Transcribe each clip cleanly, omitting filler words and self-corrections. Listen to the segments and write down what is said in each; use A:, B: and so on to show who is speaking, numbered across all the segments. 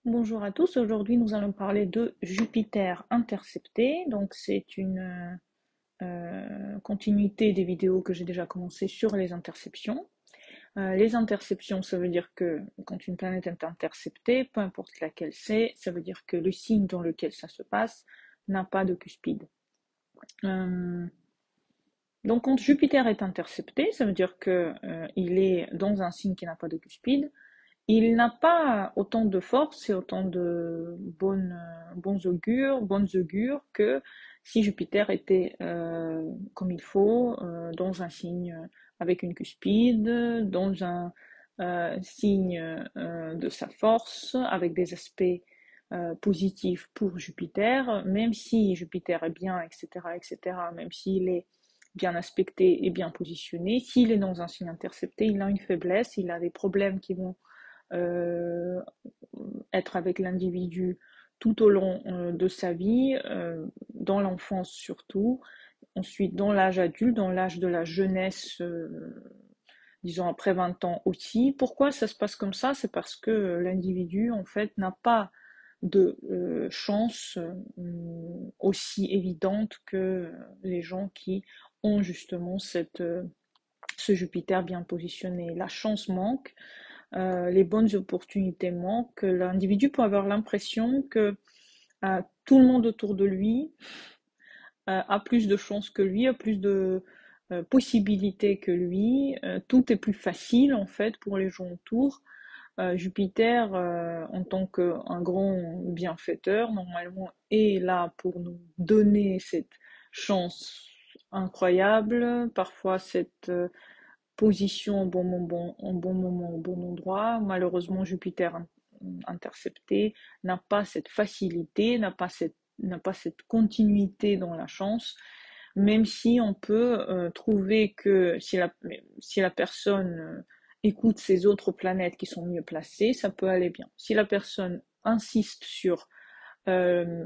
A: Bonjour à tous, aujourd'hui nous allons parler de Jupiter intercepté. Donc c'est une continuité des vidéos que j'ai déjà commencé sur les interceptions. Les interceptions, ça veut dire que quand une planète est interceptée, peu importe laquelle c'est, ça veut dire que le signe dans lequel ça se passe n'a pas de cuspide. Euh, donc quand Jupiter est intercepté, ça veut dire que il est dans un signe qui n'a pas de cuspide. Il n'a pas autant de force et autant de bonnes augures que si Jupiter était comme il faut, dans un signe avec une cuspide, dans un signe de sa force, avec des aspects positifs pour Jupiter, même si Jupiter est bien, etc., etc., même s'il est bien aspecté et bien positionné, s'il est dans un signe intercepté, il a une faiblesse, il a des problèmes qui vont euh, être avec l'individu tout au long de sa vie, dans l'enfance surtout, ensuite dans l'âge adulte, dans l'âge de la jeunesse, disons après 20 ans aussi. Pourquoi ça se passe comme ça? C'est parce que l'individu en fait n'a pas de chance aussi évidente que les gens qui ont justement ce Jupiter bien positionné. La chance manque, les bonnes opportunités manquent, l'individu peut avoir l'impression que tout le monde autour de lui a plus de chances que lui, a plus de possibilités que lui, tout est plus facile en fait pour les gens autour. Jupiter, en tant qu'un grand bienfaiteur, normalement est là pour nous donner cette chance incroyable, parfois cette position au bon moment, au bon endroit. Malheureusement, Jupiter intercepté n'a pas cette facilité, n'a pas cette continuité dans la chance, même si on peut trouver que si la personne écoute ces autres planètes qui sont mieux placées, ça peut aller bien. Si la personne insiste sur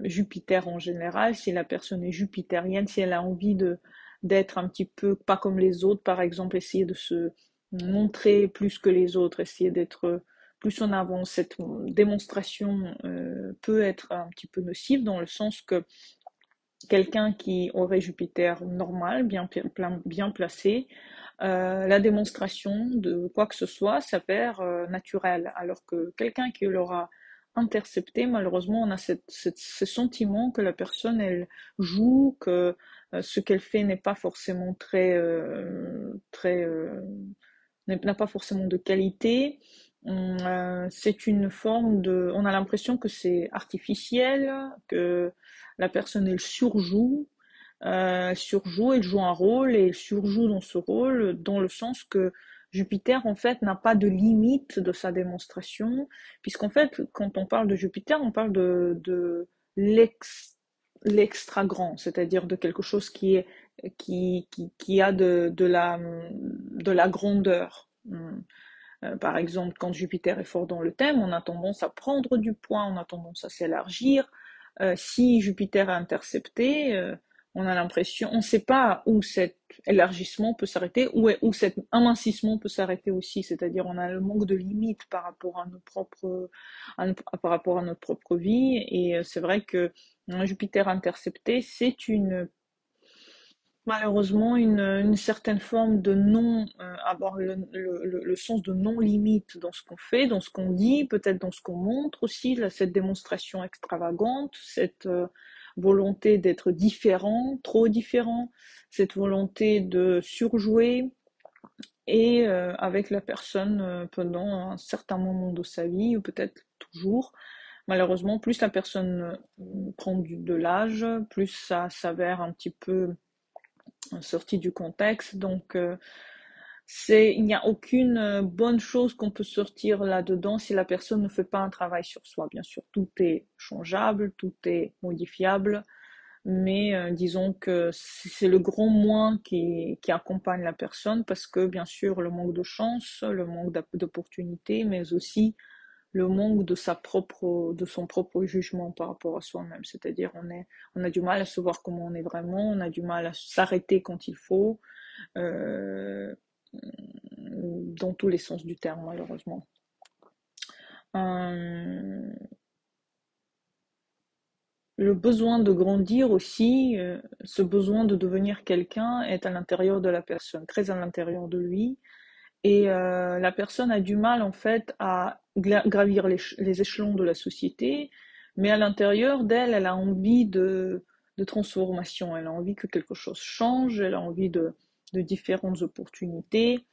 A: Jupiter en général, si la personne est jupitérienne, si elle a envie d'être un petit peu pas comme les autres, par exemple, essayer de se montrer plus que les autres, essayer d'être plus en avant. Cette démonstration peut être un petit peu nocive dans le sens que quelqu'un qui aurait Jupiter normal, bien placé, la démonstration de quoi que ce soit s'avère naturelle, alors que quelqu'un qui l'aura intercepté, malheureusement, on a ce sentiment que la personne, elle joue, que ce qu'elle fait n'est pas forcément n'a pas forcément de qualité. C'est une forme de, on a l'impression que c'est artificiel, que la personne elle surjoue, elle joue un rôle et elle surjoue dans ce rôle, dans le sens que Jupiter en fait n'a pas de limite de sa démonstration, puisqu'en fait quand on parle de Jupiter, on parle de l'extra grand, c'est-à-dire de quelque chose qui a de la grandeur. Par exemple, quand Jupiter est fort dans le thème, on a tendance à prendre du poids, on a tendance à s'élargir. Si Jupiter est intercepté, on a l'impression, on ne sait pas où cet élargissement peut s'arrêter, où cet amincissement peut s'arrêter aussi. C'est-à-dire, on a le manque de limites par rapport à par rapport à notre propre vie. Et c'est vrai que Jupiter intercepté, c'est malheureusement une certaine forme de non, avoir le sens de non-limite dans ce qu'on fait, dans ce qu'on dit, peut-être dans ce qu'on montre aussi, là, cette démonstration extravagante, cette volonté d'être différent, trop différent, cette volonté de surjouer, et avec la personne pendant un certain moment de sa vie, ou peut-être toujours. Malheureusement, plus la personne prend de l'âge, plus ça s'avère un petit peu sorti du contexte. Donc, il n'y a aucune bonne chose qu'on peut sortir là-dedans si la personne ne fait pas un travail sur soi. Bien sûr, tout est changeable, tout est modifiable, mais disons que c'est le grand moins qui accompagne la personne parce que, bien sûr, le manque de chance, le manque d'opportunités, mais aussi le manque de son propre jugement par rapport à soi-même. C'est-à-dire, on a du mal à se voir comment on est vraiment, on a du mal à s'arrêter quand il faut, euh, dans tous les sens du terme, malheureusement. Euh, le besoin de grandir aussi, ce besoin de devenir quelqu'un est à l'intérieur de la personne, très à l'intérieur de lui. Et la personne a du mal en fait à gravir les échelons de la société, mais à l'intérieur d'elle, elle a envie de transformation, elle a envie que quelque chose change, elle a envie de différentes opportunités.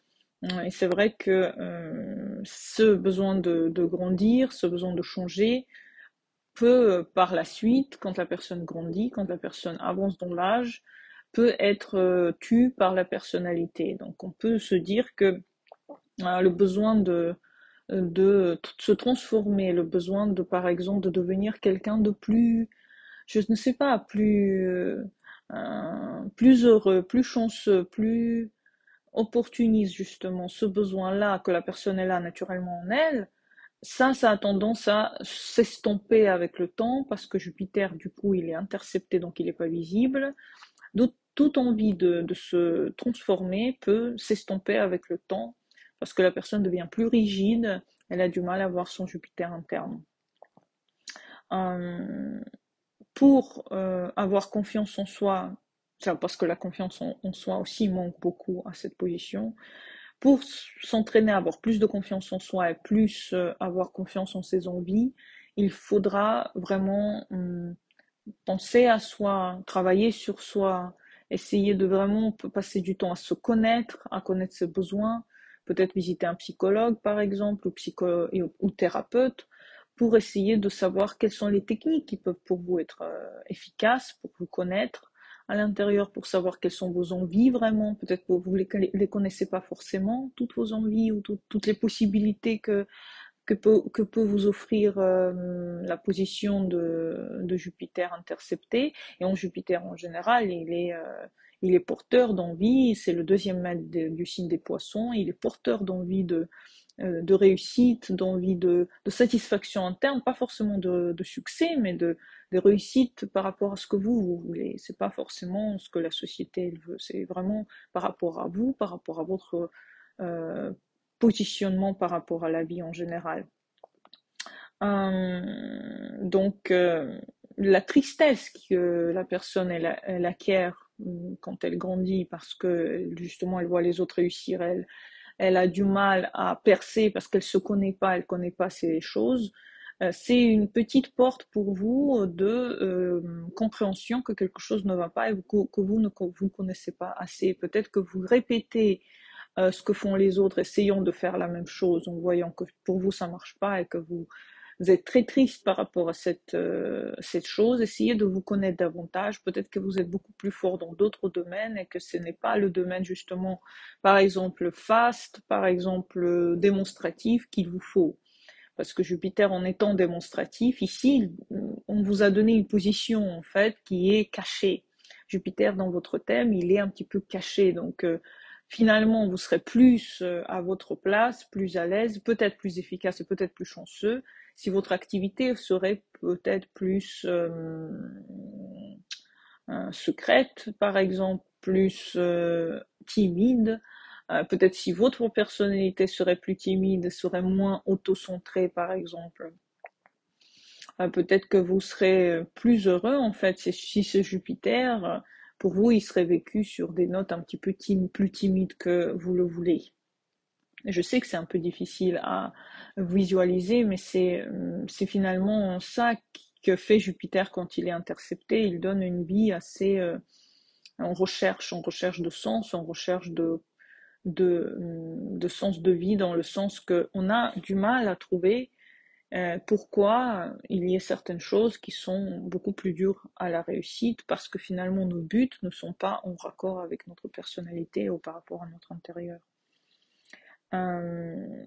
A: Et c'est vrai que ce besoin de grandir, ce besoin de changer, peut par la suite, quand la personne grandit, quand la personne avance dans l'âge, peut être tu par la personnalité. Donc on peut se dire que le besoin de se transformer, le besoin de, par exemple, de devenir quelqu'un de plus, je ne sais pas, plus heureux, plus chanceux, plus opportuniste, justement, ce besoin-là que la personne elle a naturellement en elle, ça a tendance à s'estomper avec le temps parce que Jupiter, du coup, il est intercepté, donc il n'est pas visible. Donc, toute envie de se transformer peut s'estomper avec le temps parce que la personne devient plus rigide, elle a du mal à voir son Jupiter interne. Euh, pour avoir confiance en soi, parce que la confiance en soi aussi manque beaucoup à cette position, pour s'entraîner à avoir plus de confiance en soi et plus avoir confiance en ses envies, il faudra vraiment penser à soi, travailler sur soi, essayer de vraiment passer du temps à se connaître, à connaître ses besoins, peut-être visiter un psychologue par exemple, ou thérapeute, pour essayer de savoir quelles sont les techniques qui peuvent pour vous être efficaces, pour vous connaître à l'intérieur, pour savoir quelles sont vos envies vraiment, peut-être que vous les connaissez pas forcément, toutes vos envies ou toutes les possibilités que peut vous offrir la position de Jupiter intercepté. Et en Jupiter en général, il est porteur d'envie, c'est le deuxième maître du signe des poissons, il est porteur d'envie de réussite, d'envie de satisfaction interne, pas forcément de succès, mais de réussite par rapport à ce que vous voulez. C'est pas forcément ce que la société elle veut, c'est vraiment par rapport à vous, par rapport à votre euh, positionnement par rapport à la vie en général. Donc, la tristesse que la personne elle acquiert quand elle grandit parce que justement elle voit les autres réussir, elle a du mal à percer parce qu'elle se connaît pas, elle connaît pas ces choses. C'est une petite porte pour vous de compréhension que quelque chose ne va pas et que vous ne vous connaissez pas assez. Peut-être que vous répétez ce que font les autres, essayant de faire la même chose, en voyant que pour vous ça marche pas et que vous êtes très triste par rapport à cette chose, essayez de vous connaître davantage. Peut-être que vous êtes beaucoup plus fort dans d'autres domaines et que ce n'est pas le domaine justement, par exemple, fast, par exemple, démonstratif qu'il vous faut. Parce que Jupiter, en étant démonstratif, ici, on vous a donné une position, en fait, qui est cachée. Jupiter, dans votre thème, il est un petit peu caché. Donc, finalement, vous serez plus à votre place, plus à l'aise, peut-être plus efficace et peut-être plus chanceux si votre activité serait peut-être plus secrète, par exemple, plus timide. Peut-être si votre personnalité serait plus timide, serait moins auto-centrée, par exemple. Peut-être que vous serez plus heureux, en fait, si ce Jupiter, pour vous, il serait vécu sur des notes un petit peu plus timides que vous le voulez. Je sais que c'est un peu difficile à visualiser, mais c'est finalement ça que fait Jupiter quand il est intercepté. Il donne une vie assez en recherche de sens, en recherche de sens de vie, dans le sens qu'on a du mal à trouver pourquoi il y a certaines choses qui sont beaucoup plus dures à la réussite, parce que finalement nos buts ne sont pas en raccord avec notre personnalité ou par rapport à notre intérieur. Euh,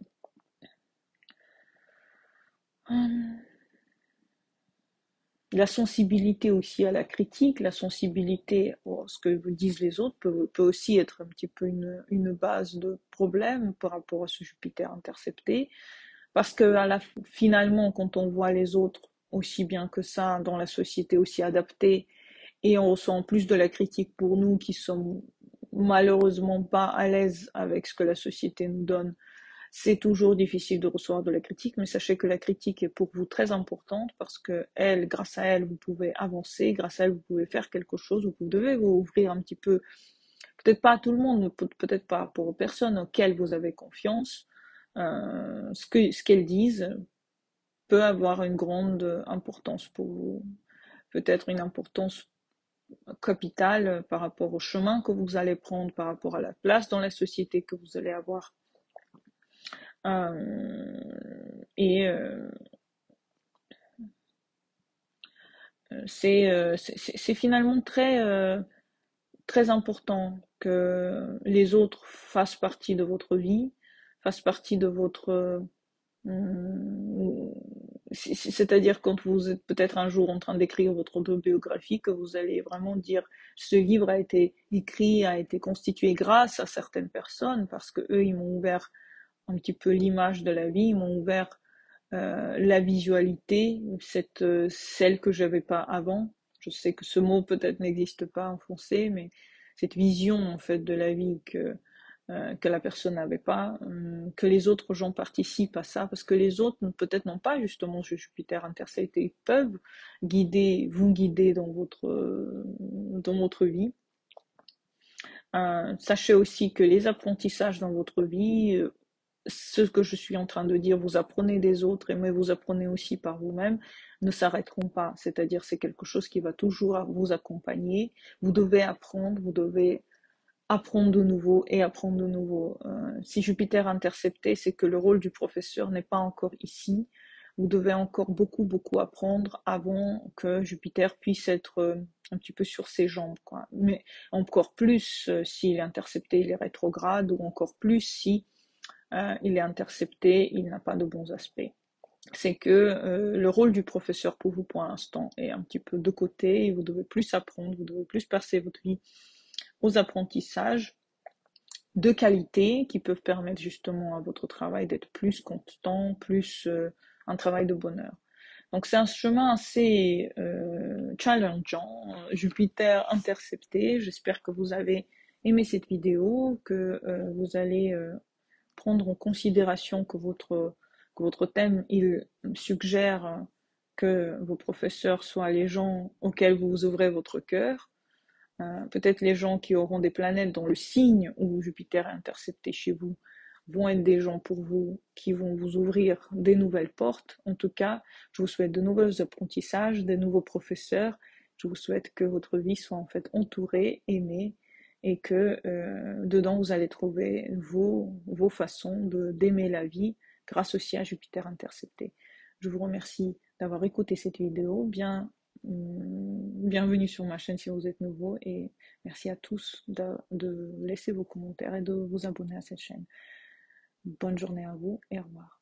A: la sensibilité aussi à la critique, la sensibilité à ce que vous disent les autres peut aussi être un petit peu une base de problème par rapport à ce Jupiter intercepté. Parce que finalement, quand on voit les autres aussi bien que ça dans la société, aussi adaptés, et on ressent plus de la critique pour nous qui sommes malheureusement pas à l'aise avec ce que la société nous donne, C'est toujours difficile de recevoir de la critique, mais sachez que la critique est pour vous très importante parce que elle, grâce à elle, vous pouvez avancer, grâce à elle, vous pouvez faire quelque chose, vous devez vous ouvrir un petit peu, peut-être pas à tout le monde, peut-être pas pour aux personnes auxquelles vous avez confiance. Ce qu'elles disent peut avoir une grande importance pour vous, peut-être une importance capitale par rapport au chemin que vous allez prendre, par rapport à la place dans la société que vous allez avoir. Et c'est finalement très important que les autres fassent partie de votre vie, fassent partie de votre... c'est-à-dire quand vous êtes peut-être un jour en train d'écrire votre autobiographie, que vous allez vraiment dire ce livre a été écrit, a été constitué grâce à certaines personnes, parce que eux ils m'ont ouvert un petit peu l'image de la vie, ils m'ont ouvert la visualité, celle que j'avais pas avant. Je sais que ce mot peut-être n'existe pas en français, mais cette vision en fait de la vie que la personne n'avait pas, que les autres gens participent à ça, parce que les autres peut-être n'ont pas justement ce Jupiter intercept et ils peuvent vous guider dans votre vie. Sachez aussi que les apprentissages dans votre vie, ce que je suis en train de dire, vous apprenez des autres, mais vous apprenez aussi par vous-même, ne s'arrêteront pas. C'est-à-dire, c'est quelque chose qui va toujours vous accompagner. Vous devez apprendre, vous devez apprendre de nouveau et apprendre de nouveau. Si Jupiter intercepté, c'est que le rôle du professeur n'est pas encore ici. Vous devez encore beaucoup, beaucoup apprendre avant que Jupiter puisse être un petit peu sur ses jambes, quoi. Mais encore plus s'il est intercepté, il est rétrograde, ou encore plus si il est intercepté, il n'a pas de bons aspects. C'est que le rôle du professeur pour vous pour l'instant est un petit peu de côté et vous devez plus apprendre, vous devez plus passer votre vie aux apprentissages de qualité qui peuvent permettre justement à votre travail d'être plus constant, plus un travail de bonheur. Donc c'est un chemin assez challengeant, Jupiter intercepté. J'espère que vous avez aimé cette vidéo, que vous allez prendre en considération que votre thème, il suggère que vos professeurs soient les gens auxquels vous ouvrez votre cœur. Peut-être les gens qui auront des planètes dans le signe où Jupiter est intercepté chez vous vont être des gens pour vous qui vont vous ouvrir des nouvelles portes. En tout cas, je vous souhaite de nouveaux apprentissages, des nouveaux professeurs. Je vous souhaite que votre vie soit en fait entourée, aimée, et que dedans vous allez trouver vos façons d'aimer la vie grâce aussi à Jupiter intercepté. Je vous remercie d'avoir écouté cette vidéo. Bienvenue sur ma chaîne si vous êtes nouveau et merci à tous de laisser vos commentaires et de vous abonner à cette chaîne. Bonne journée à vous et au revoir.